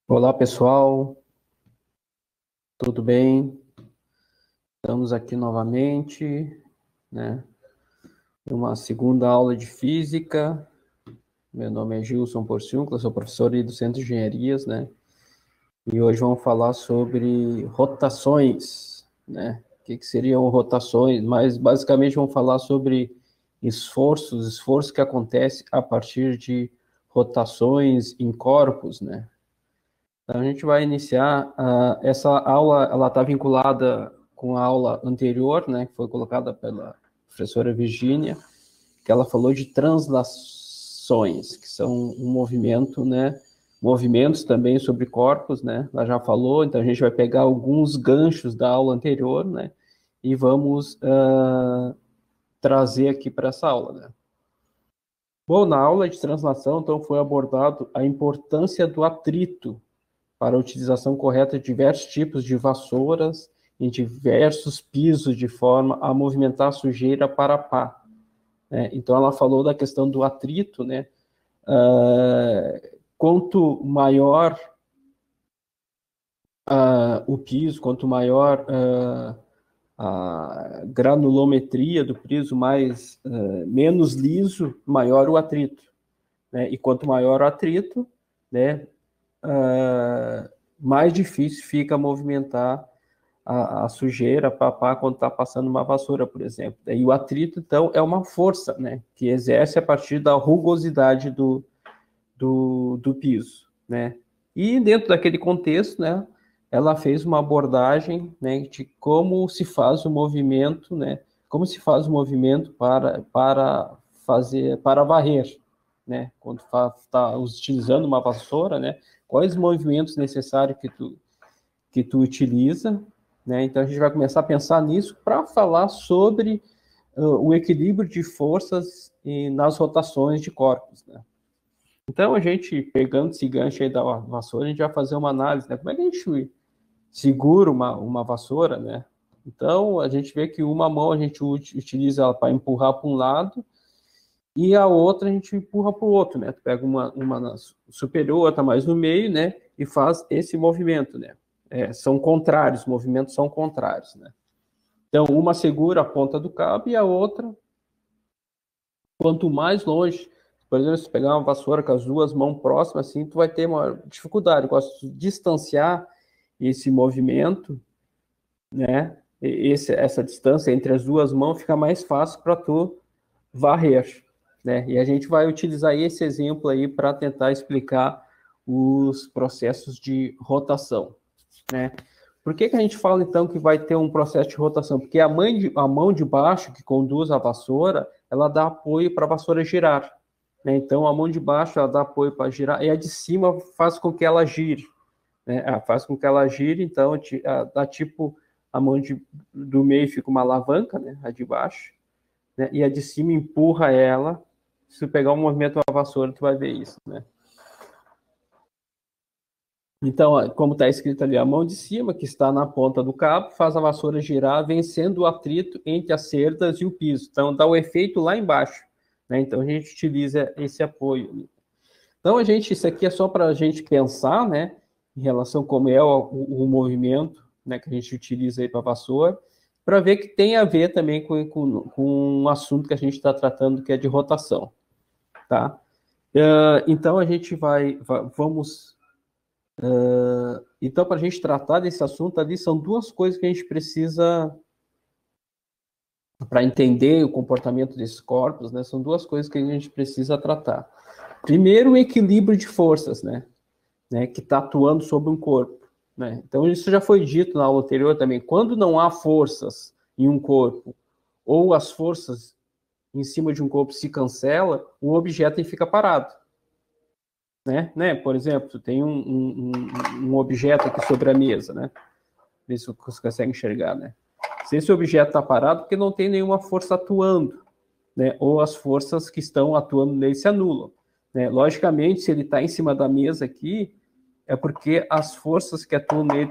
Olá, pessoal, tudo bem? Estamos aqui novamente, né? Uma segunda aula de física. Meu nome é Gilson Porciúncula, sou professor aí do Centro de Engenharias, né? E hoje vamos falar sobre rotações, né? O que seriam rotações? Mas basicamente vamos falar sobre esforços que acontecem a partir de rotações em corpos, né? Então, a gente vai iniciar, essa aula, ela está vinculada com a aula anterior, né, que foi colocada pela professora Virgínia, que ela falou de translações, que são um movimento, né, movimentos também sobre corpos, né, ela já falou, então a gente vai pegar alguns ganchos da aula anterior, né, e vamos trazer aqui para essa aula, né. Bom, na aula de translação, então, foi abordado a importância do atrito para a utilização correta de diversos tipos de vassouras em diversos pisos, de forma a movimentar a sujeira para pá. Né? Então, ela falou da questão do atrito, né? Quanto maior o piso, quanto maior a granulometria do piso, menos liso, maior o atrito. Né? E quanto maior o atrito, né, mais difícil fica movimentar a sujeira, papá, quando está passando uma vassoura, por exemplo. E o atrito, então, é uma força, né, que exerce a partir da rugosidade do piso, né. E dentro daquele contexto, né, ela fez uma abordagem, né, de como se faz o movimento, né, como se faz o movimento para varrer, né, quando está utilizando uma vassoura, né, quais movimentos necessários que tu utiliza, né? Então a gente vai começar a pensar nisso para falar sobre o equilíbrio de forças nas rotações de corpos, né? Então a gente, pegando esse gancho aí da vassoura, a gente vai fazer uma análise, né? Como é que a gente segura uma vassoura, né? Então a gente vê que uma mão a gente utiliza ela para empurrar para um lado e a outra a gente empurra para o outro, né? Tu pega uma superior, outra mais no meio, né? E faz esse movimento, né? São contrários, movimentos são contrários, né? Então, uma segura a ponta do cabo e a outra, quanto mais longe, por exemplo, se pegar uma vassoura com as duas mãos próximas, assim, tu vai ter uma dificuldade. De distanciar esse movimento, né? Essa distância entre as duas mãos fica mais fácil para tu varrer, né? E a gente vai utilizar esse exemplo aí para tentar explicar os processos de rotação, né? Por que a gente fala, então, que vai ter um processo de rotação? Porque a mão de baixo, que conduz a vassoura, ela dá apoio para a vassoura girar, né? Então, a mão de baixo, ela dá apoio para girar, e a de cima faz com que ela gire, né? Faz com que ela gire, então, dá tipo, a mão do meio fica uma alavanca, né? A de baixo, né? E a de cima empurra ela. Se tu pegar o movimento da vassoura, tu vai ver isso, né? Então, como está escrito ali, a mão de cima, que está na ponta do cabo, faz a vassoura girar, vencendo o atrito entre as cerdas e o piso. Então, dá o efeito lá embaixo, né? Então, a gente utiliza esse apoio. Então, isso aqui é só para a gente pensar, né? Em relação a como é o movimento, né? Que a gente utiliza aí para a vassoura, para ver que tem a ver também com um assunto que a gente está tratando, que é de rotação, tá? Então, vamos... Então, para a gente tratar desse assunto ali, são duas coisas que a gente precisa, para entender o comportamento desses corpos, né? São duas coisas que a gente precisa tratar. Primeiro, o equilíbrio de forças, né? Que está atuando sobre um corpo, né? Então, isso já foi dito na aula anterior também. Quando não há forças em um corpo, ou as forças em cima de um corpo se cancelam, o objeto fica parado. Né? Por exemplo, tem um objeto aqui sobre a mesa, né? Ver se você consegue enxergar, né? Se esse objeto está parado, porque não tem nenhuma força atuando, né? Ou as forças que estão atuando nele se anulam, né? Logicamente, se ele está em cima da mesa aqui, é porque as forças que atuam nele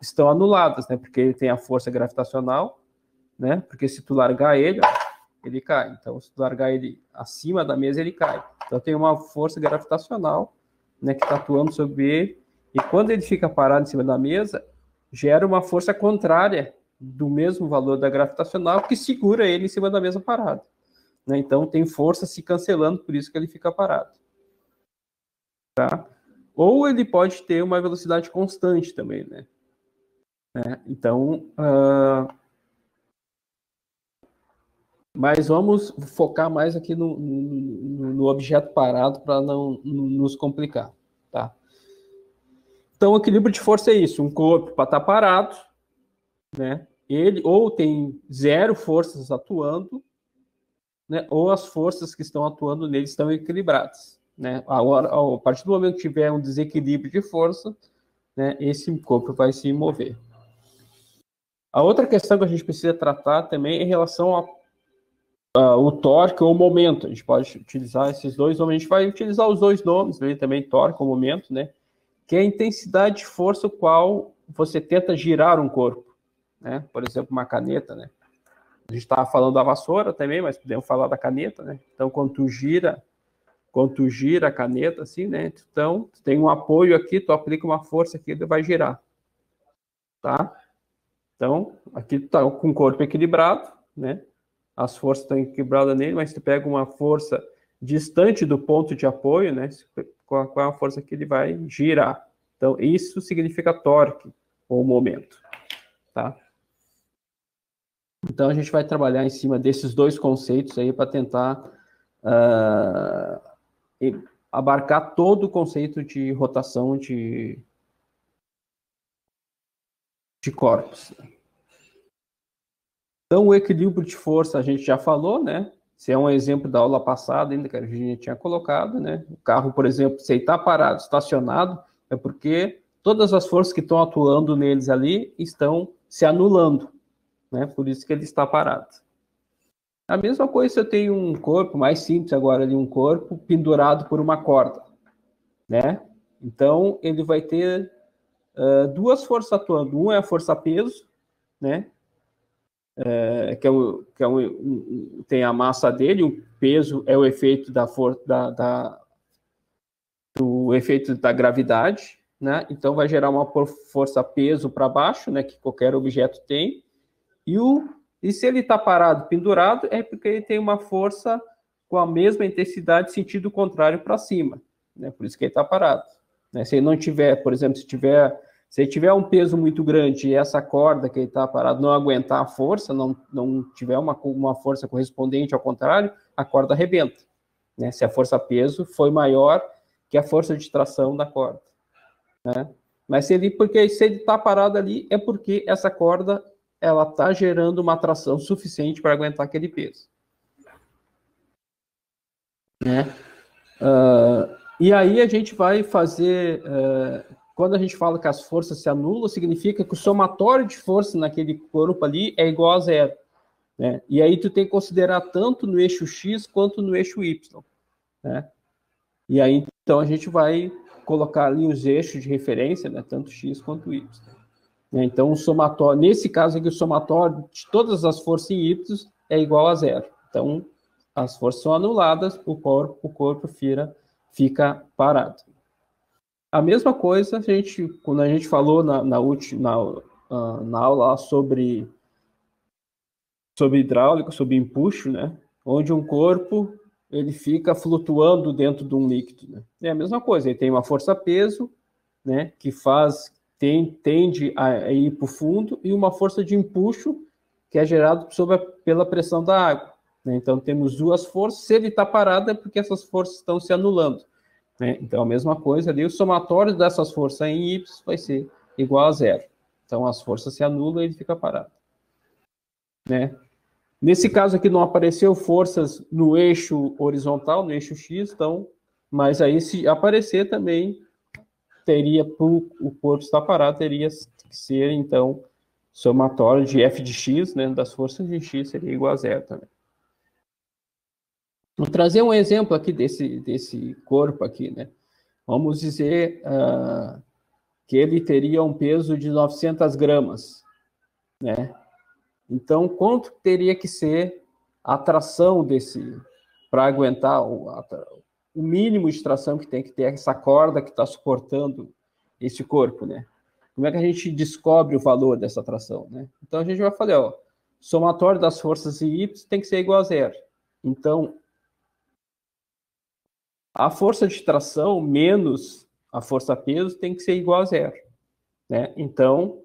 estão anuladas, né? Porque ele tem a força gravitacional, né? Porque se tu largar ele, ele cai. Então, se tu largar ele acima da mesa, ele cai. Então, tem uma força gravitacional, né, que está atuando sobre ele, E quando ele fica parado em cima da mesa, gera uma força contrária do mesmo valor da gravitacional que segura ele em cima da mesa parado. Né? Então, tem força se cancelando, por isso que ele fica parado. Tá? Ou ele pode ter uma velocidade constante também, né? Então, mas vamos focar mais aqui no objeto parado para não nos complicar, tá? Então, o equilíbrio de força é isso, um corpo para estar parado, né? Ele ou tem zero forças atuando, né? Ou as forças que estão atuando nele estão equilibradas, né? A partir do momento que tiver um desequilíbrio de força, né? Esse corpo vai se mover. A outra questão que a gente precisa tratar também é em relação ao torque ou momento. A gente pode utilizar esses dois nomes. A gente vai utilizar os dois nomes ali também, torque ou momento, né? Que é a intensidade de força com qual você tenta girar um corpo, né? Por exemplo, uma caneta, né? A gente estava falando da vassoura também, mas podemos falar da caneta, né? Então, quando tu gira a caneta, assim, né? Então, tu tem um apoio aqui, tu aplica uma força aqui, ele vai girar, tá? Então, aqui tu tá com o corpo equilibrado, né? As forças estão equilibradas nele, mas tu pega uma força distante do ponto de apoio, né? Qual é a força que ele vai girar. Então, isso significa torque, ou momento, tá? Então, a gente vai trabalhar em cima desses dois conceitos aí para tentar abarcar todo o conceito de rotação de corpos. Então, o equilíbrio de força a gente já falou, né? Se é um exemplo da aula passada, ainda que a gente tinha colocado, né? O carro, por exemplo, se ele está parado, estacionado, é porque todas as forças que estão atuando neles ali estão se anulando, né? Por isso que ele está parado. A mesma coisa se eu tenho um corpo, mais simples agora ali, um corpo pendurado por uma corda, né? Então, ele vai ter duas forças atuando. Uma é a força-peso, né? Tem a massa dele, o peso é o efeito do efeito da gravidade, né? Então vai gerar uma força-peso para baixo, né? Que qualquer objeto tem. E se ele está parado, pendurado, é porque ele tem uma força com a mesma intensidade, sentido contrário para cima, né? Por isso que ele está parado. Né? Se ele não tiver, por exemplo, se ele tiver um peso muito grande e essa corda que ele está parado não aguentar a força, não tiver uma força correspondente ao contrário, a corda arrebenta. Né? Se a força-peso foi maior que a força de tração da corda. Né? Mas se ele está parado ali, é porque essa corda ela está gerando uma tração suficiente para aguentar aquele peso. Né? E aí a gente vai fazer... quando a gente fala que as forças se anulam, significa que o somatório de força naquele corpo ali é igual a zero. Né? E aí tu tem que considerar tanto no eixo X quanto no eixo Y. Né? E aí, então, a gente vai colocar ali os eixos de referência, né? Tanto X quanto Y. Então, o somatório, nesse caso aqui, o somatório de todas as forças em Y é igual a zero. Então, as forças são anuladas, o corpo fica parado. A mesma coisa, quando a gente falou na aula sobre hidráulica, sobre empuxo, né? Onde um corpo ele fica flutuando dentro de um líquido. Né? É a mesma coisa, ele tem uma força-peso, né? Que tende a ir para o fundo, e uma força de empuxo que é gerado pela pressão da água. Né? Então, temos duas forças. Se ele está parado, é porque essas forças estão se anulando. Né? Então, a mesma coisa ali, o somatório dessas forças em Y vai ser igual a zero. Então, as forças se anulam e ele fica parado. Né? Nesse caso aqui, não apareceu forças no eixo horizontal, no eixo X, então, mas aí, se aparecer também, teria, o corpo estar parado, teria que ser, então, somatório de f de x, né, das forças de x, seria igual a zero também. Vou trazer um exemplo aqui desse corpo aqui, né? Vamos dizer que ele teria um peso de 900 gramas, né? Então, quanto teria que ser a tração para aguentar o mínimo de tração que tem que ter essa corda que está suportando esse corpo, né? Como é que a gente descobre o valor dessa tração, né? Então, a gente vai falar, ó, somatório das forças em Y tem que ser igual a zero. Então, a força de tração menos a força peso tem que ser igual a zero, né? Então,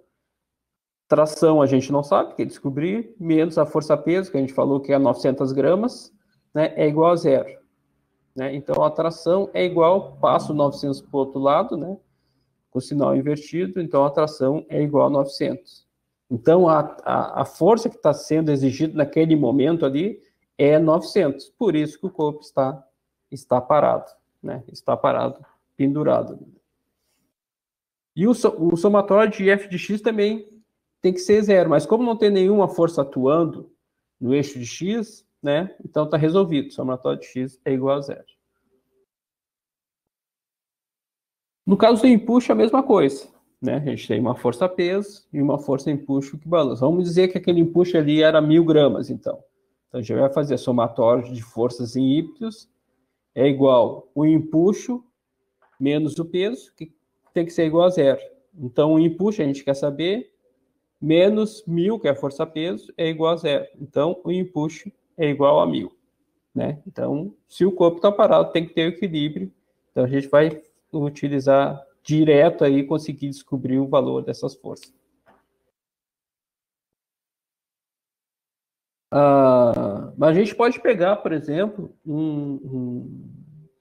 tração a gente não sabe, que é descobrir, menos a força peso, que a gente falou que é 900 gramas, né? É igual a zero, né? Então, a tração é igual, passo 900 para o outro lado, né? Com o sinal invertido, então a tração é igual a 900. Então, a força que está sendo exigida naquele momento ali é 900. Por isso que o corpo está parado, né? Está parado, pendurado. E o somatório de f de x também tem que ser zero, mas como não tem nenhuma força atuando no eixo de x, né? Então está resolvido. O somatório de x é igual a zero. No caso do empuxo, a mesma coisa, né? A gente tem uma força peso e uma força empuxo que balança. Vamos dizer que aquele empuxo ali era 1000 gramas, então. Então, a gente vai fazer somatório de forças em ímpetos é igual o empuxo menos o peso, que tem que ser igual a zero. Então, o empuxo a gente quer saber, menos 1000, que é a força-peso, é igual a zero. Então, o empuxo é igual a 1000, né? Então, se o corpo está parado, tem que ter o equilíbrio. Então, a gente vai utilizar direto aí, conseguir descobrir o valor dessas forças. Mas a gente pode pegar, por exemplo, um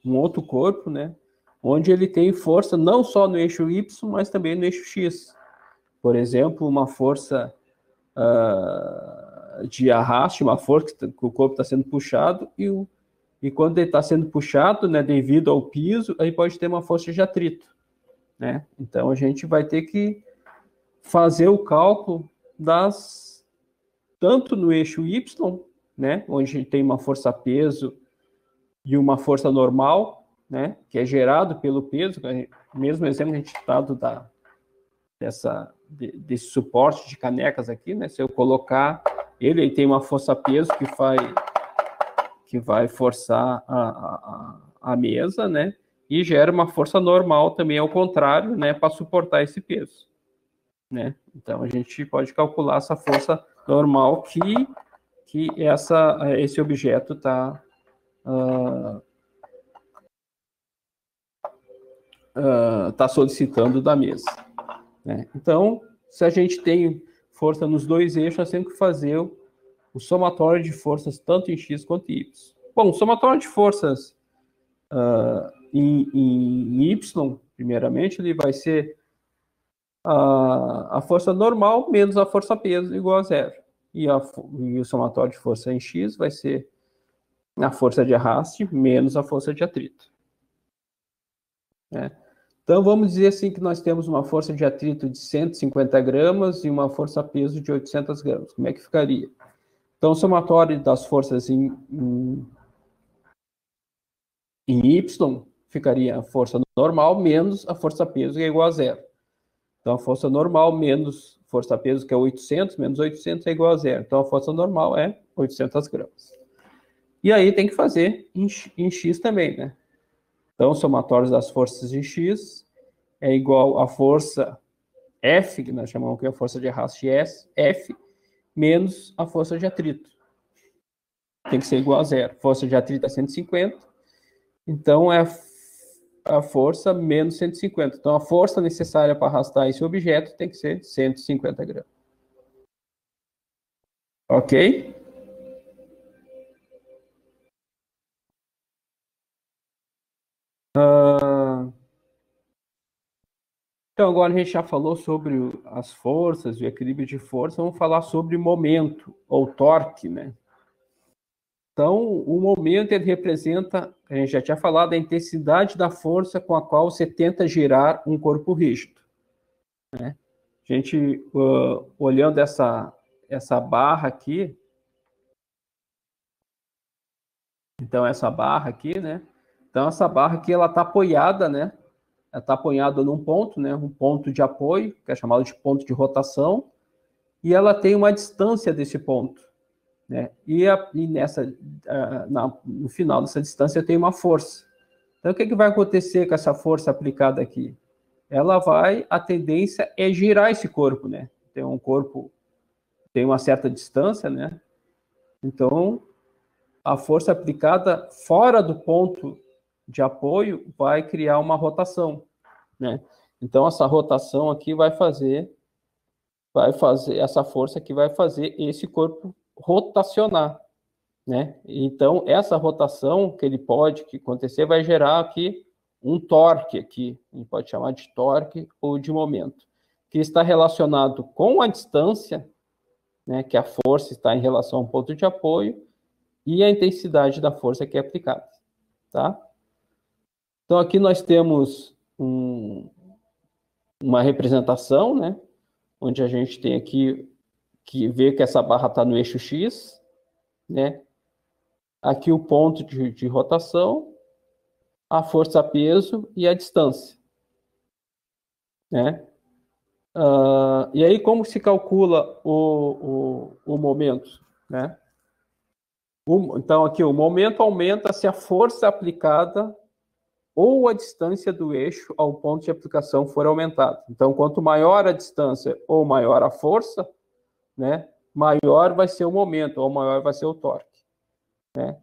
outro corpo, né? Onde ele tem força não só no eixo Y, mas também no eixo X. Por exemplo, uma força de arraste, uma força que o corpo está sendo puxado, e quando ele está sendo puxado, né, devido ao piso, aí pode ter uma força de atrito, né? Então, a gente vai ter que fazer o cálculo tanto no eixo Y, né, onde a gente tem uma força-peso e uma força normal, né, que é gerado pelo peso, mesmo exemplo que a gente está dado desse suporte de canecas aqui, né, se eu colocar ele tem uma força-peso que vai forçar a mesa, né, e gera uma força normal também ao contrário, né, para suportar esse peso, né. Então, a gente pode calcular essa força normal que esse objeto está solicitando da mesa, né? Então, se a gente tem força nos dois eixos, nós temos que fazer o somatório de forças tanto em x quanto em y. Bom, o somatório de forças em y, primeiramente, ele vai ser a força normal menos a força peso igual a zero. E o somatório de força em x vai ser a força de arraste menos a força de atrito, né? Então, vamos dizer assim que nós temos uma força de atrito de 150 gramas e uma força-peso de 800 gramas. Como é que ficaria? Então, o somatório das forças em Y ficaria a força normal menos a força-peso, que é igual a zero. Então, a força normal menos força-peso, que é 800, menos 800 é igual a zero. Então, a força normal é 800 gramas. E aí tem que fazer em X também, né? Então, o somatório das forças em X é igual à força F, que nós chamamos que é a força de arraste F, menos a força de atrito. Tem que ser igual a zero. Força de atrito é 150, então é a força menos 150. Então, a força necessária para arrastar esse objeto tem que ser 150 gramas. Ok? Então, agora a gente já falou sobre as forças, o equilíbrio de força, vamos falar sobre momento, ou torque, né? Então, o momento, ele representa, a gente já tinha falado, a intensidade da força com a qual você tenta girar um corpo rígido, né? A gente, olhando essa barra aqui, então essa barra aqui, né? Então, essa barra aqui, ela está apoiada, né? Ela está apoiada num ponto, né? Um ponto de apoio, que é chamado de ponto de rotação, e ela tem uma distância desse ponto, né? E no final dessa distância tem uma força. Então, o que vai acontecer com essa força aplicada aqui? a tendência é girar esse corpo, né? Tem um corpo, tem uma certa distância, né? Então, a força aplicada fora do ponto de apoio vai criar uma rotação, né? Então, essa rotação aqui essa força aqui vai fazer esse corpo rotacionar, né? Então, essa rotação que acontecer vai gerar aqui um torque aqui, a gente pode chamar de torque ou de momento, que está relacionado com a distância, né, que a força está em relação ao ponto de apoio, e a intensidade da força que é aplicada, tá? Então, aqui nós temos uma representação, né, onde a gente tem aqui que ver que essa barra está no eixo X, né? Aqui o ponto de rotação, a força-peso e a distância, né? E aí, como se calcula o momento, né? Então, aqui o momento aumenta se a força aplicada ou a distância do eixo ao ponto de aplicação for aumentada. Então, quanto maior a distância ou maior a força, né, maior vai ser o momento, ou maior vai ser o torque, né?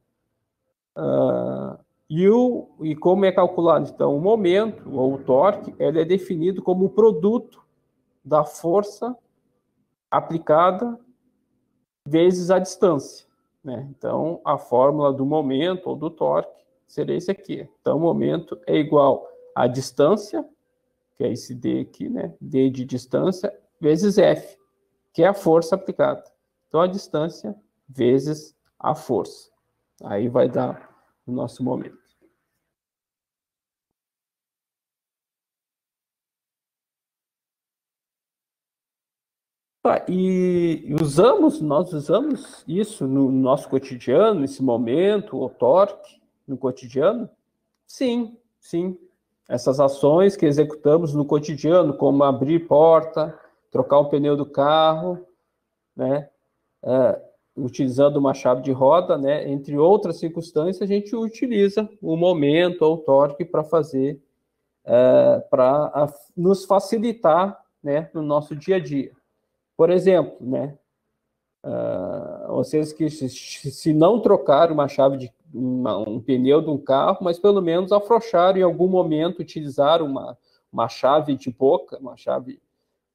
E como é calculado? Então, o momento, ou o torque, ele é definido como o produto da força aplicada vezes a distância, né? Então, a fórmula do momento ou do torque seria esse aqui. Então, o momento é igual à distância, que é esse D aqui, né? D de distância, vezes F, que é a força aplicada. Então, a distância vezes a força. Aí vai dar o nosso momento. Nós usamos isso no nosso cotidiano, esse momento, o torque no cotidiano? Sim, sim. Essas ações que executamos no cotidiano, como abrir porta, trocar o pneu do carro, né? Utilizando uma chave de roda, né? Entre outras circunstâncias, a gente utiliza o momento ou o torque para fazer, para nos facilitar, né, no nosso dia a dia. Por exemplo, né, vocês que se não trocaram uma chave de um pneu de um carro, mas pelo menos afrouxaram em algum momento, utilizaram uma chave de boca, uma chave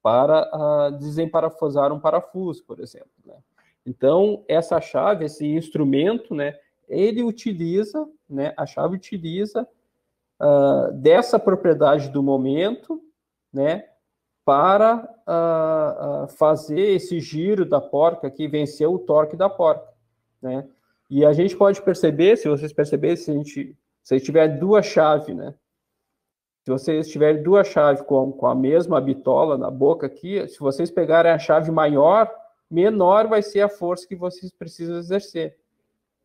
para desemparafusar um parafuso, por exemplo, né? Então, essa chave, esse instrumento, né, ele utiliza, né, a chave utiliza dessa propriedade do momento, né, para fazer esse giro da porca aqui, vencer o torque da porca, né? E a gente pode perceber, se vocês perceberem, se tiver duas chaves, né? Se vocês tiverem duas chaves com a mesma bitola na boca aqui, se vocês pegarem a chave maior, menor vai ser a força que vocês precisam exercer,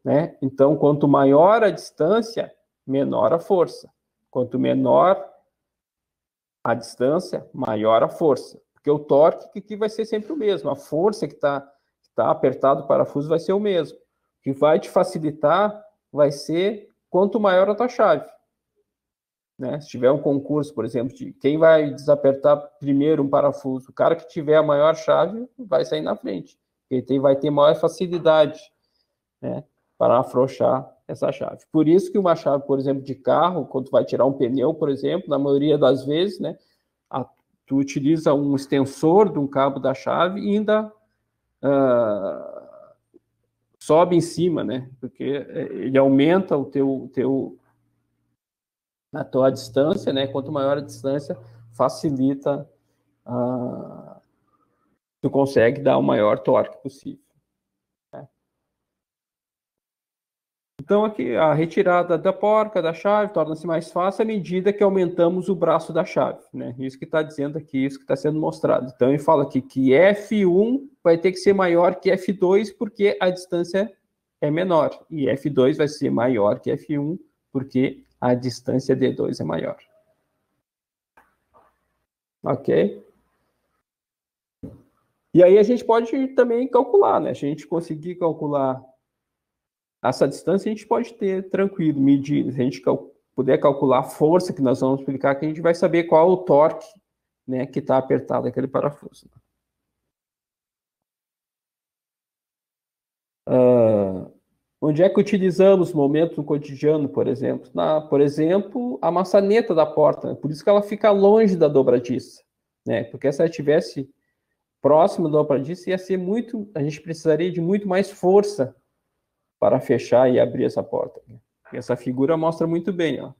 né? Então, quanto maior a distância, menor a força. Quanto menor a distância, maior a força. Porque o torque que vai ser sempre o mesmo. A força que tá apertado o parafuso vai ser o mesmo. O que vai te facilitar vai ser quanto maior a tua chave, né? Se tiver um concurso, por exemplo, de quem vai desapertar primeiro um parafuso, o cara que tiver a maior chave vai sair na frente. Ele vai ter maior facilidade, né, para afrouxar essa chave. Por isso que uma chave, por exemplo, de carro, quando tu vai tirar um pneu, por exemplo, na maioria das vezes, né, tu utiliza um extensor de um cabo da chave e ainda sobe em cima, né, porque ele aumenta a tua distância, né, quanto maior a distância, facilita, tu consegue dar o maior torque possível. Então, aqui, a retirada da porca, da chave, torna-se mais fácil à medida que aumentamos o braço da chave, né? Isso que está dizendo aqui, isso que está sendo mostrado. Então, ele fala aqui que F1 vai ter que ser maior que F2 porque a distância é menor. E F2 vai ser maior que F1 porque a distância D2 é maior. Ok? E aí a gente pode também calcular, né? Se a gente conseguir calcular essa distância, a gente pode ter tranquilo, medir. A gente puder calcular a força que nós vamos aplicar, que a gente vai saber qual o torque, né, que está apertado aquele parafuso. Onde é que utilizamos momentos no cotidiano, por exemplo? Por exemplo, a maçaneta da porta, né? Por isso que ela fica longe da dobradiça, né? Porque se ela estivesse próxima da dobradiça, ia ser muito, a gente precisaria de muito mais força para fechar e abrir essa porta. Essa figura mostra muito bem, ó. O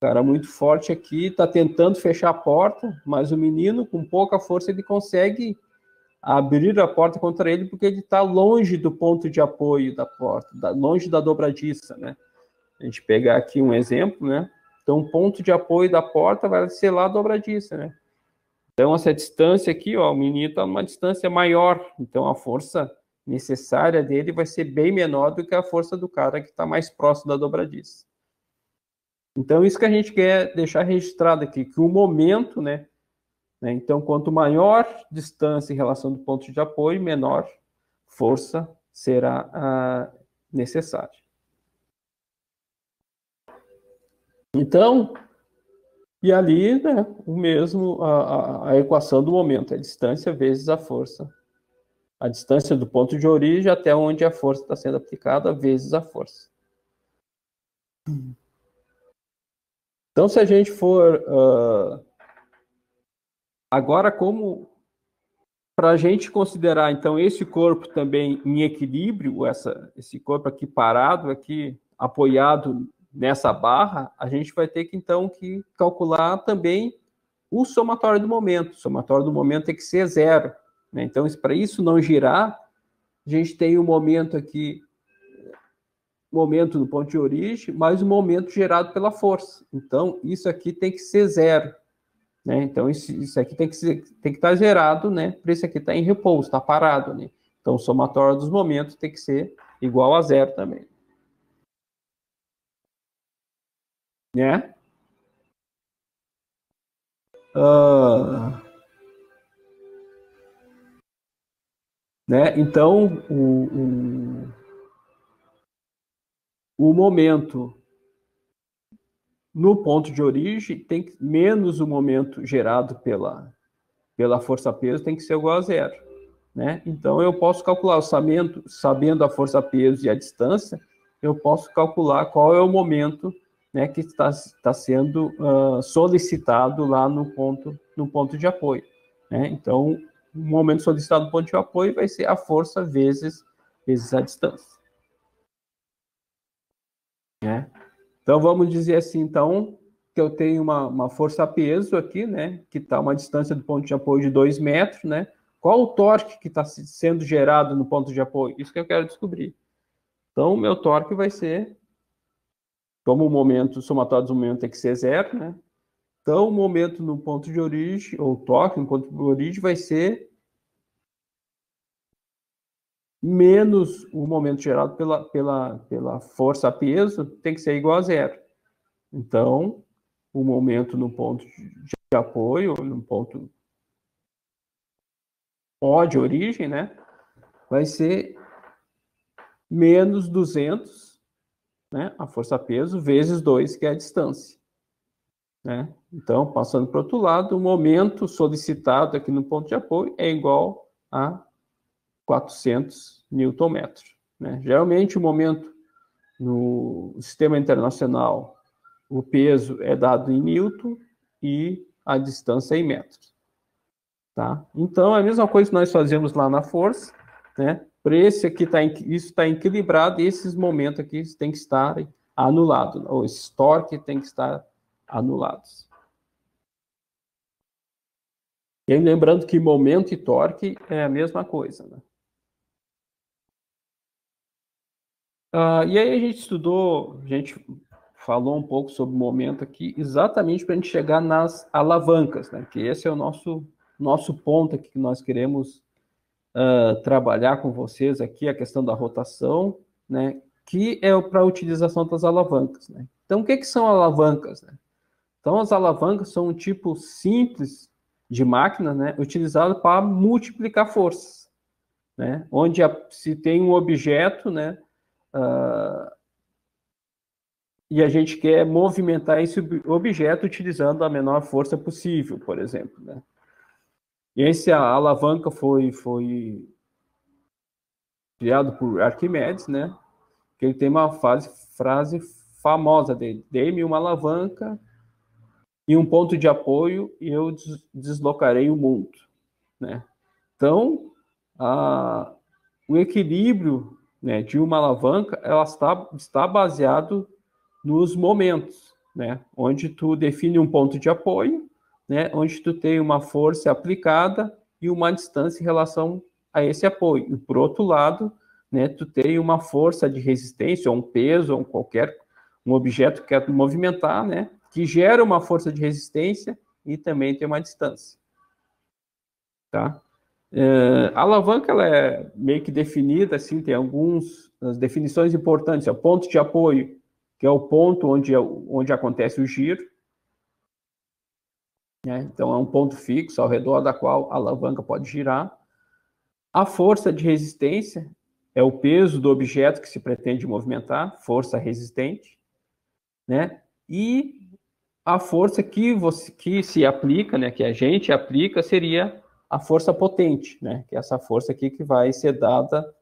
cara muito forte aqui, está tentando fechar a porta, mas o menino, com pouca força, ele consegue abrir a porta contra ele, porque ele está longe do ponto de apoio da porta, longe da dobradiça, né? A gente pegar aqui um exemplo, né? Então, o ponto de apoio da porta vai ser lá a dobradiça, né? Então, essa distância aqui, ó, o menino está numa distância maior, então a força necessária dele vai ser bem menor do que a força do cara que está mais próximo da dobradiça. Então, isso que a gente quer deixar registrado aqui, que o momento, né? Então, quanto maior distância em relação do ponto de apoio, menor força será necessária. Então, e ali, né, o mesmo, a equação do momento, a distância vezes a força. A distância do ponto de origem até onde a força está sendo aplicada, vezes a força. Então, se a gente for... agora, como... Para a gente considerar, então, esse corpo também em equilíbrio, esse corpo aqui parado, aqui apoiado nessa barra, a gente vai ter que, então, que calcular também o somatório do momento. O somatório do momento tem que ser zero, né? Então, para isso não girar, a gente tem o momento aqui, momento no ponto de origem, mais o momento gerado pela força. Então, isso aqui tem que ser zero. Né? Então, isso aqui tem que estar zerado, né? Para isso aqui estar em repouso, está parado, né? Então, o somatório dos momentos tem que ser igual a zero também. Né? Né? Então, o momento no ponto de origem tem que, menos o momento gerado pela força-peso tem que ser igual a zero. Né? Então, eu posso calcular sabendo a força-peso e a distância, eu posso calcular qual é o momento, né, que está sendo solicitado lá no ponto de apoio. Né? Então, o momento solicitado no ponto de apoio vai ser a força vezes a distância. Né? Então, vamos dizer assim, então, que eu tenho uma força-peso aqui, né, que está a uma distância do ponto de apoio de 2 metros, né? Qual o torque que está sendo gerado no ponto de apoio? Isso que eu quero descobrir. Então, o meu torque vai ser, como o somatório do momento tem que ser zero, né? Então, o momento no ponto de origem, ou torque no ponto de origem, vai ser menos o momento gerado pela força-peso, tem que ser igual a zero. Então, o momento no ponto de apoio, no ponto O de origem, né, vai ser menos 200, né, a força-peso, vezes 2, que é a distância. Né? Então, passando para o outro lado, o momento solicitado aqui no ponto de apoio é igual a 400 Nm. Né? Geralmente, o momento no sistema internacional, o peso é dado em newton e a distância em metros. Tá? Então, é a mesma coisa que nós fazemos lá na força, né? Para esse aqui, isso está equilibrado e esses momentos aqui têm que estar anulados, ou esse torque tem que estar anulados. E aí, lembrando que momento e torque é a mesma coisa. Né? E aí a gente falou um pouco sobre o momento aqui, exatamente para a gente chegar nas alavancas, né? Que esse é o nosso ponto aqui que nós queremos trabalhar com vocês aqui, a questão da rotação, né? Que é para a utilização das alavancas. Né? Então, o que são alavancas? Né? Então, as alavancas são um tipo simples de máquina, né? Utilizado para multiplicar forças, né? Onde se tem um objeto, né? e a gente quer movimentar esse objeto utilizando a menor força possível, por exemplo, né? E essa alavanca foi criado por Arquimedes, né? Que ele tem uma frase famosa dele: dê-me uma alavanca e um ponto de apoio e eu deslocarei o mundo, né? Então, o equilíbrio, né, de uma alavanca, ela está baseado nos momentos, né? Onde tu define um ponto de apoio, né? Onde tu tem uma força aplicada e uma distância em relação a esse apoio. E por outro lado, né, tu tem uma força de resistência, ou um peso, ou um objeto que quer movimentar, né? Que gera uma força de resistência e também tem uma distância, tá? A alavanca ela é meio que definida, assim, tem algumas definições importantes. É o ponto de apoio, que é o ponto onde acontece o giro, né? Então, é um ponto fixo ao redor da qual a alavanca pode girar. A força de resistência é o peso do objeto que se pretende movimentar, força resistente, né? E a força que se aplica, né, que a gente aplica, seria a força potente, né? Que é essa força aqui que vai ser dada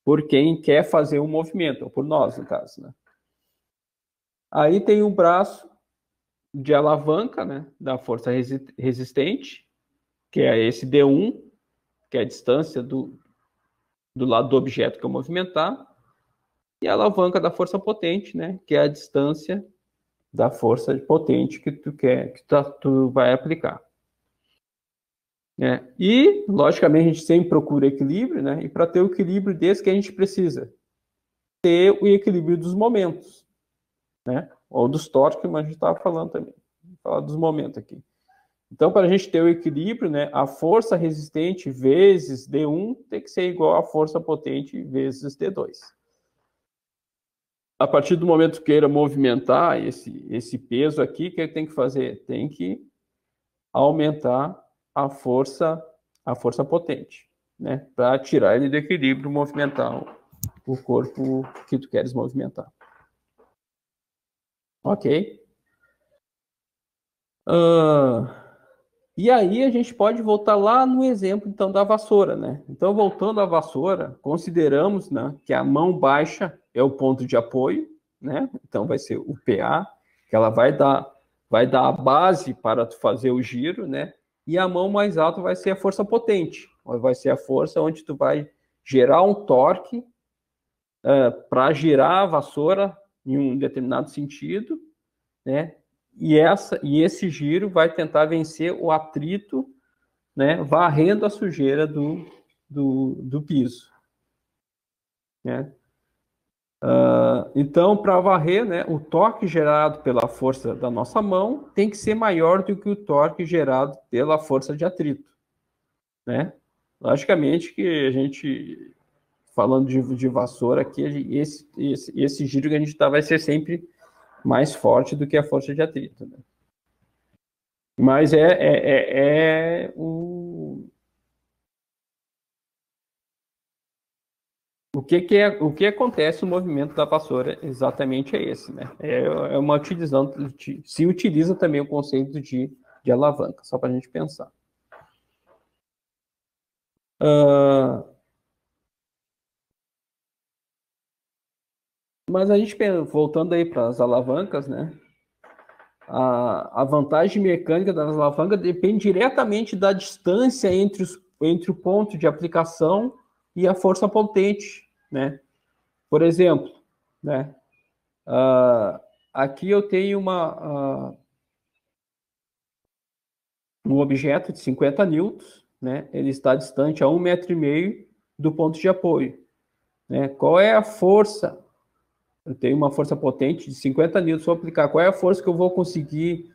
por quem quer fazer um movimento, ou por nós, no caso, né? Aí tem o braço de alavanca, né, da força resistente, que é esse D1, que é a distância do lado do objeto que eu movimentar, e a alavanca da força potente, né, que é a distância da força potente que tu vai aplicar. E, logicamente, a gente sempre procura equilíbrio, né? E para ter o equilíbrio desse que a gente precisa ter o equilíbrio dos momentos, né? Ou dos torques, mas a gente estava falando também. Vou falar dos momentos aqui. Então, para a gente ter o equilíbrio, né? A força resistente vezes D1 tem que ser igual à força potente vezes D2. A partir do momento que queira movimentar esse peso aqui, o que ele tem que fazer? Tem que aumentar a força potente, né? Para tirar ele do equilíbrio, movimentar o corpo que tu queres movimentar. Ok? E aí a gente pode voltar lá no exemplo, então, da vassoura, né? Então, voltando à vassoura, consideramos, né, que a mão baixa é o ponto de apoio, né? Então, vai ser o PA, que ela vai dar a base para tu fazer o giro, né? E a mão mais alta vai ser a força potente, vai ser a força onde tu vai gerar um torque para girar a vassoura em um determinado sentido, né? E esse giro vai tentar vencer o atrito, né? Varrendo a sujeira do piso, né? Então, para varrer, né, o torque gerado pela força da nossa mão tem que ser maior do que o torque gerado pela força de atrito, né? Logicamente que a gente, falando de vassoura aqui, esse giro que a gente dá vai ser sempre mais forte do que a força de atrito, né? Mas o que acontece no movimento da vassoura exatamente é esse, né? É uma utilização, se utiliza também o conceito de alavanca, só para a gente pensar. Mas a gente, voltando aí para as alavancas, né? A vantagem mecânica das alavancas depende diretamente da distância entre o ponto de aplicação e a força potente, né? Por exemplo, né? Aqui eu tenho um objeto de 50 newtons, né? Ele está distante a 1,5 metro do ponto de apoio, né? Qual é a força? Eu tenho uma força potente de 50 newtons, vou aplicar. Qual é a força que eu vou conseguir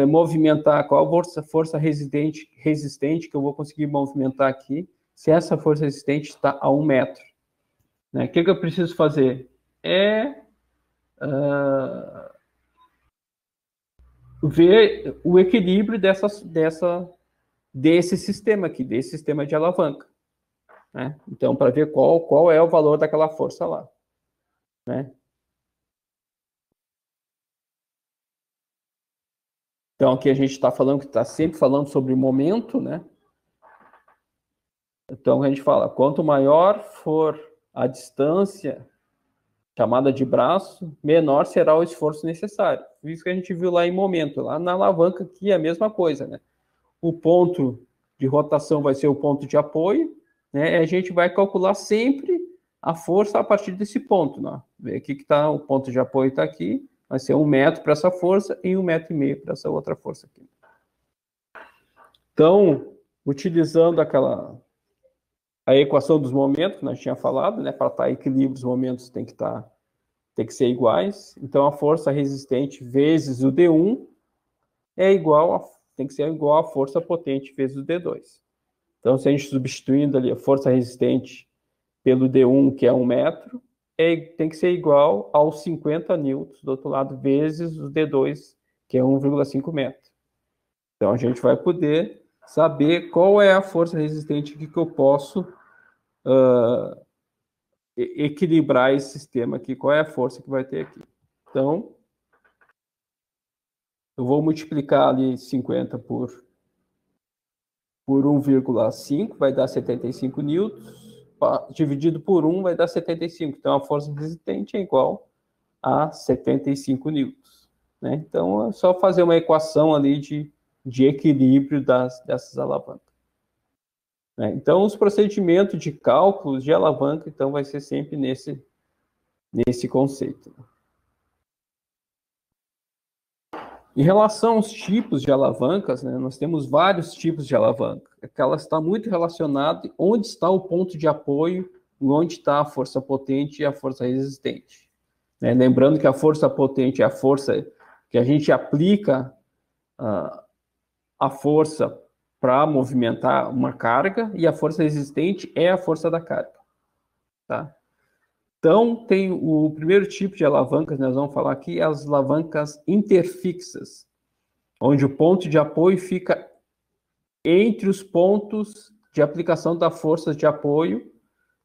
movimentar? Qual a força resistente que eu vou conseguir movimentar aqui, se essa força resistente está a 1 metro? Né? O que eu preciso fazer? Ver o equilíbrio desse sistema aqui, desse sistema de alavanca, né? Então, para ver qual é o valor daquela força lá. né? Então, aqui a gente está falando que está sempre falando sobre momento, né? Então, a gente fala, quanto maior for a distância chamada de braço, menor será o esforço necessário. Isso que a gente viu lá em momento. Lá na alavanca aqui é a mesma coisa, né? O ponto de rotação vai ser o ponto de apoio, né? E a gente vai calcular sempre a força a partir desse ponto, né? Vê aqui que está o ponto de apoio está aqui, vai ser 1 metro para essa força e 1,5 m para essa outra força aqui. Então, utilizando a equação dos momentos que nós tínhamos falado, né? Para estar em equilíbrio, os momentos tem que ser iguais. Então, a força resistente vezes o D1 tem que ser igual à força potente vezes o D2. Então, se a gente substituindo ali a força resistente pelo D1, que é 1 metro, tem que ser igual aos 50 newtons do outro lado, vezes o D2, que é 1,5 metro. Então, a gente vai poder saber qual é a força resistente que eu posso equilibrar esse sistema aqui, qual é a força que vai ter aqui. Então, eu vou multiplicar ali 50 por 1,5, vai dar 75 newtons, dividido por 1 vai dar 75. Então, a força resistente é igual a 75 newtons. Né? Então, é só fazer uma equação ali de equilíbrio dessas alavancas. Né? Então, os procedimentos de cálculos de alavanca, então, vai ser sempre nesse conceito. Em relação aos tipos de alavancas, né, nós temos vários tipos de alavanca. Ela está muito relacionada onde está o ponto de apoio, onde está a força potente e a força resistente. Né? Lembrando que a força potente é a força que a gente aplica a força para movimentar uma carga e a força resistente é a força da carga. Tá? Então, tem o primeiro tipo de alavancas, nós vamos falar aqui, as alavancas interfixas, onde o ponto de apoio fica entre os pontos de aplicação da força de apoio,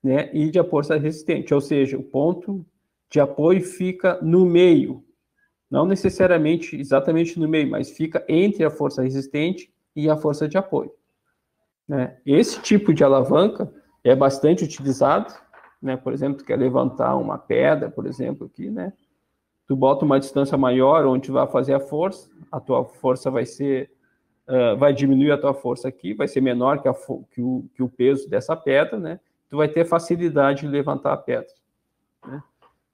né, e de força resistente, ou seja, o ponto de apoio fica no meio, não necessariamente exatamente no meio, mas fica entre a força resistente e a força de apoio. Né? Esse tipo de alavanca é bastante utilizado, né? Por exemplo, tu quer levantar uma pedra, por exemplo, aqui, né? Tu bota uma distância maior onde tu vai fazer a tua força vai diminuir a tua força aqui, vai ser menor que o peso dessa pedra, né? Tu vai ter facilidade de levantar a pedra. Né?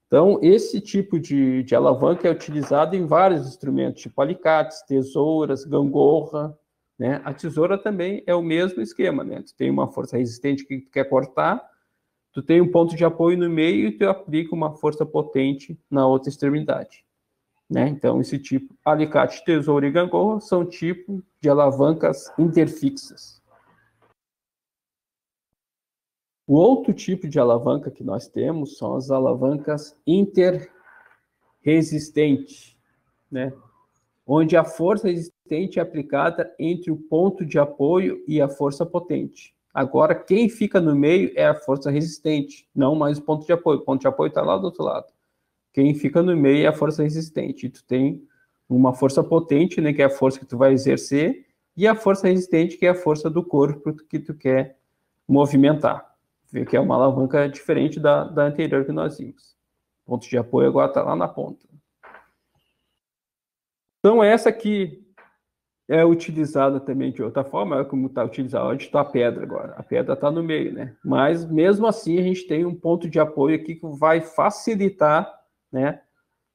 Então, esse tipo de alavanca é utilizado em vários instrumentos, tipo alicates, tesouras, gangorra, né? A tesoura também é o mesmo esquema, né? Tu tem uma força resistente que tu quer cortar, tu tem um ponto de apoio no meio e tu aplica uma força potente na outra extremidade. Né? Então, esse tipo, alicate, tesoura e gangorra são tipos de alavancas interfixas. O outro tipo de alavanca que nós temos são as alavancas interresistentes, né? Onde a força resistente é aplicada entre o ponto de apoio e a força potente. Agora, quem fica no meio é a força resistente, não mais o ponto de apoio. O ponto de apoio está lá do outro lado. Quem fica no meio é a força resistente. E tu tem uma força potente, né, que é a força que tu vai exercer, e a força resistente, que é a força do corpo que tu quer movimentar. Vê que é uma alavanca diferente da anterior que nós vimos. O ponto de apoio agora está lá na ponta. Então, essa aqui é utilizada também de outra forma, é como está utilizada, onde está a pedra agora. A pedra está no meio, né? Mas, mesmo assim, a gente tem um ponto de apoio aqui que vai facilitar, né,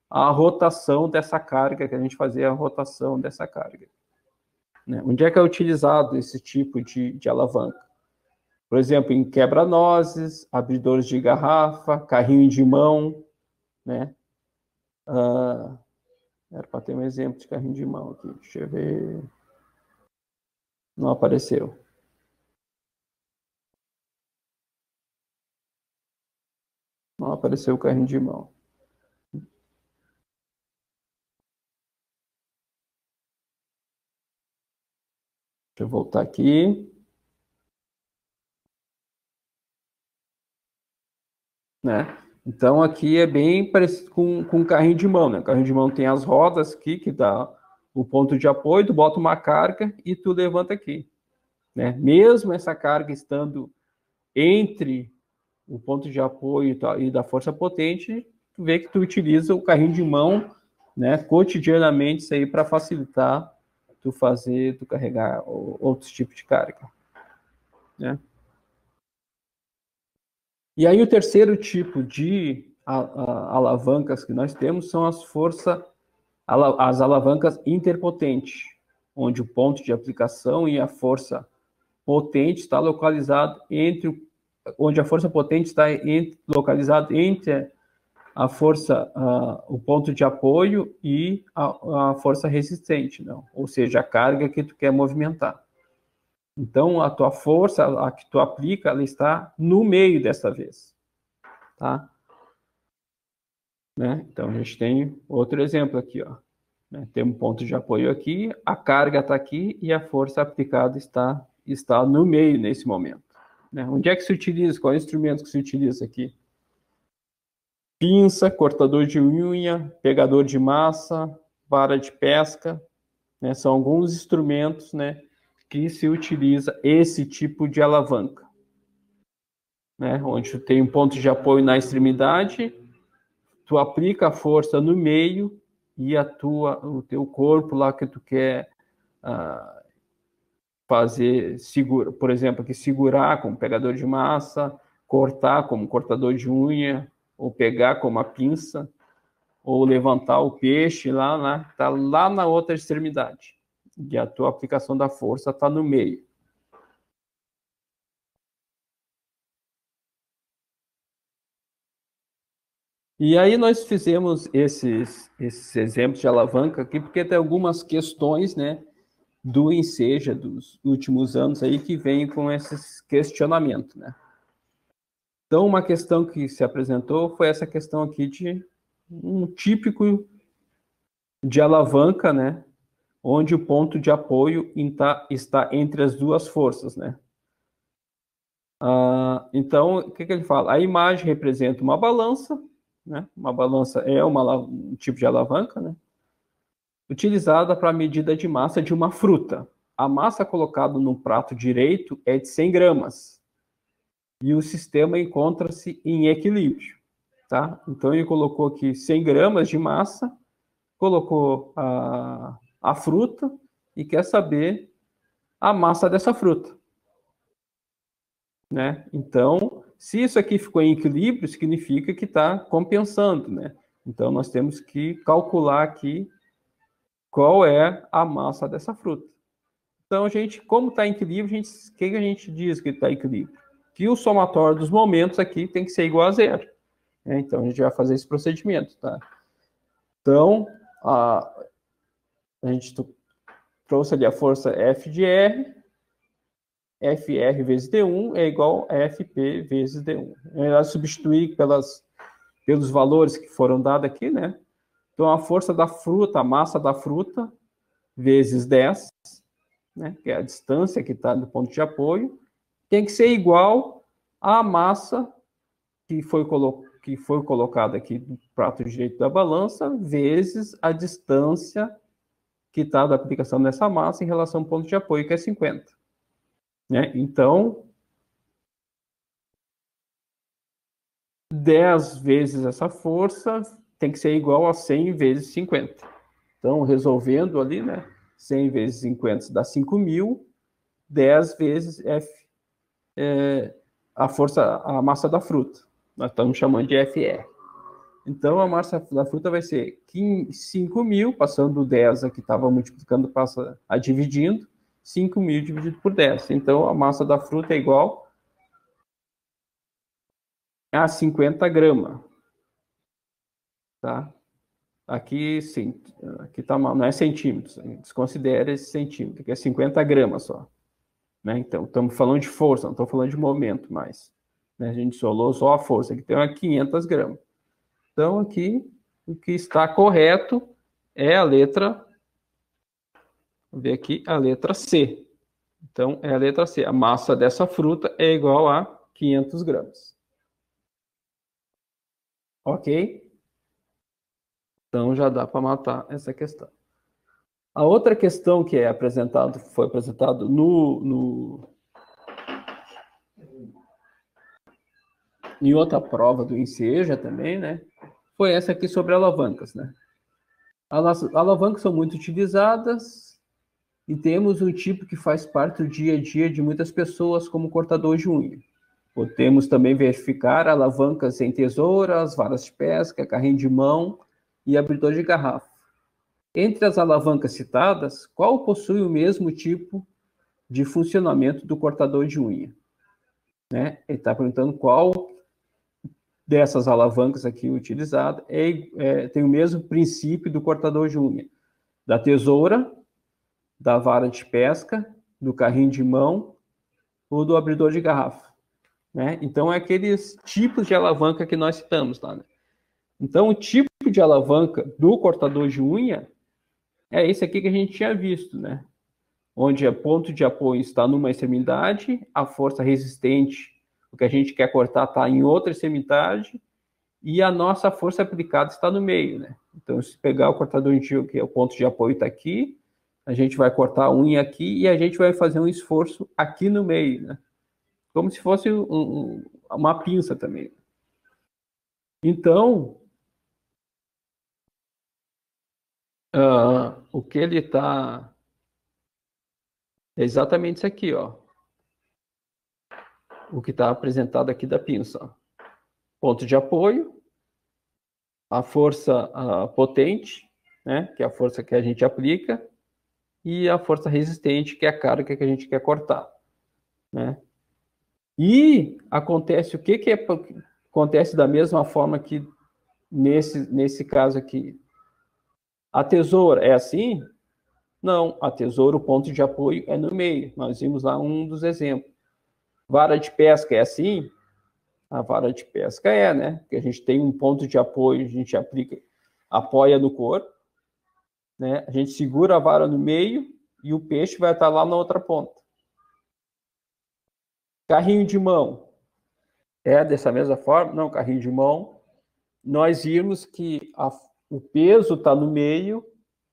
a rotação dessa carga, que a gente fazia a rotação dessa carga. Né? Onde é que é utilizado esse tipo de alavanca? Por exemplo, em quebra-nozes, abridores de garrafa, carrinho de mão, né? Era para ter um exemplo de carrinho de mão aqui. Deixa eu ver. Não apareceu. Não apareceu o carrinho de mão. Deixa eu voltar aqui. Né? Então, aqui é bem parecido com um carrinho de mão, né? O carrinho de mão tem as rodas aqui, que dá o ponto de apoio, tu bota uma carga e tu levanta aqui, né? Mesmo essa carga estando entre o ponto de apoio e da força potente, tu vê que tu utiliza o carrinho de mão, né, cotidianamente, isso aí para facilitar tu carregar outros tipos de carga, né? E aí o terceiro tipo de alavancas que nós temos são as alavancas interpotentes, onde o ponto de aplicação e a força potente está localizado onde a força potente está localizado entre a força, o ponto de apoio e a força resistente, não? Ou seja, a carga que tu quer movimentar. Então, a tua força, a que tu aplica, ela está no meio dessa vez, tá? Né? Então, a gente tem outro exemplo aqui, ó. Né? Tem um ponto de apoio aqui, a carga está aqui e a força aplicada está no meio nesse momento. Né? Onde é que se utiliza? Qual é o instrumento que se utiliza aqui? Pinça, cortador de unha, pegador de massa, vara de pesca, né? São alguns instrumentos, né, que se utiliza esse tipo de alavanca, né? Onde tu tem um ponto de apoio na extremidade, tu aplica a força no meio e o teu corpo lá que tu quer fazer, por exemplo, aqui segurar como pegador de massa, cortar como cortador de unha, ou pegar como a pinça, ou levantar o peixe tá lá na outra extremidade. E a tua aplicação da força está no meio. E aí nós fizemos esses exemplos de alavanca aqui, porque tem algumas questões, né, do Enseja dos últimos anos aí que vem com esses questionamentos, né? Então, uma questão que se apresentou foi essa questão aqui de um típico de alavanca, né? Onde o ponto de apoio está entre as duas forças, né? Então, o que ele fala? A imagem representa uma balança, né? Uma balança é um tipo de alavanca, né? Utilizada para a medida de massa de uma fruta. A massa colocada no prato direito é de 100 gramas e o sistema encontra-se em equilíbrio, tá? Então, ele colocou aqui 100 gramas de massa, colocou a fruta e quer saber a massa dessa fruta, né? Então, se isso aqui ficou em equilíbrio, significa que está compensando, né? Então, nós temos que calcular aqui qual é a massa dessa fruta. Então, como está em equilíbrio, o que a gente diz que está em equilíbrio? Que o somatório dos momentos aqui tem que ser igual a zero. Né? Então, a gente vai fazer esse procedimento, tá? Então, a gente trouxe ali a força F de R, FR vezes D1 é igual a FP vezes D1. É substituir pelos valores que foram dados aqui, né? Então, a força da fruta, a massa da fruta, vezes 10, né? Que é a distância que está do ponto de apoio, tem que ser igual à massa que foi colocada aqui no prato direito da balança, vezes a distância que está da aplicação dessa massa em relação ao ponto de apoio, que é 50. Né? Então, 10 vezes essa força tem que ser igual a 100 vezes 50. Então, resolvendo ali, né? 100 vezes 50 dá 5.000, 10 vezes F, a massa da fruta. Nós estamos chamando de FR. Então, a massa da fruta vai ser 5.000, passando o 10 aqui, estava multiplicando, passa a dividindo, 5.000 dividido por 10. Então, a massa da fruta é igual a 50 gramas. Tá? Aqui, sim, aqui tá mal, não é centímetros, desconsidera esse centímetro, que é 50 gramas só. Né? Então, estamos falando de força, não estamos falando de momento mais. Né? A gente solou só a força, que tem 500 gramas. Então, aqui, o que está correto é a letra, vamos ver aqui, a letra C. Então, é a letra C. A massa dessa fruta é igual a 500 gramas. Ok? Então já dá para matar essa questão. A outra questão que foi apresentado em outra prova do Enseja também, né? Foi essa aqui sobre alavancas, né? As alavancas são muito utilizadas e temos um tipo que faz parte do dia a dia de muitas pessoas, como cortador de unha. Podemos também verificar alavancas em tesouras, varas de pesca, carrinho de mão e abridor de garrafa. Entre as alavancas citadas, qual possui o mesmo tipo de funcionamento do cortador de unha? Né? Ele está perguntando qual dessas alavancas aqui utilizada tem o mesmo princípio do cortador de unha. Da tesoura, da vara de pesca, do carrinho de mão ou do abridor de garrafa. Né? Então, é aqueles tipos de alavanca que nós citamos lá. Né? Então, o tipo de alavanca do cortador de unha é esse aqui que a gente tinha visto, né? Onde o ponto de apoio está numa extremidade, a força resistente, o que a gente quer cortar, está em outra extremidade, e a nossa força aplicada está no meio, né? Então, se pegar o cortador de unha, que é o ponto de apoio está aqui, a gente vai cortar a unha aqui e a gente vai fazer um esforço aqui no meio, né? Como se fosse uma pinça também. Então, o que ele está... É exatamente isso aqui, ó. O que está apresentado aqui da pinça. Ó. Ponto de apoio, a força potente, né, que é a força que a gente aplica, e a força resistente, que é a carga que a gente quer cortar. Né? E acontece acontece da mesma forma que nesse caso aqui. A tesoura é assim? Não, a tesoura, o ponto de apoio é no meio. Nós vimos lá um dos exemplos. Vara de pesca é assim? A vara de pesca né? Porque a gente tem um ponto de apoio, a gente apoia no corpo, né? A gente segura a vara no meio e o peixe vai estar lá na outra ponta. Carrinho de mão. É dessa mesma forma? Não, carrinho de mão. Nós vimos que o peso está no meio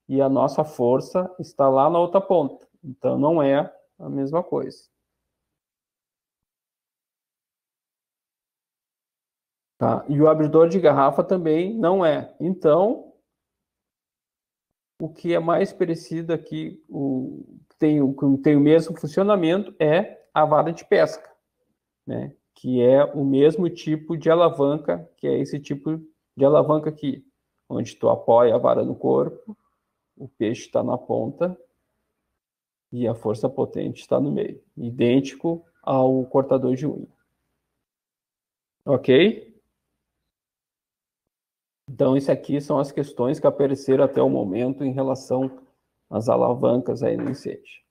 e a nossa força está lá na outra ponta. Então, não é a mesma coisa. Tá? E o abridor de garrafa também não é. Então, o que é mais parecido aqui, tem o mesmo funcionamento, é a vara de pesca, né? Que é o mesmo tipo de alavanca, que é esse tipo de alavanca aqui, onde tu apoia a vara no corpo, o peixe está na ponta e a força potente está no meio, idêntico ao cortador de unha. Ok? Então, isso aqui são as questões que apareceram até o momento em relação às alavancas aí no incêndio.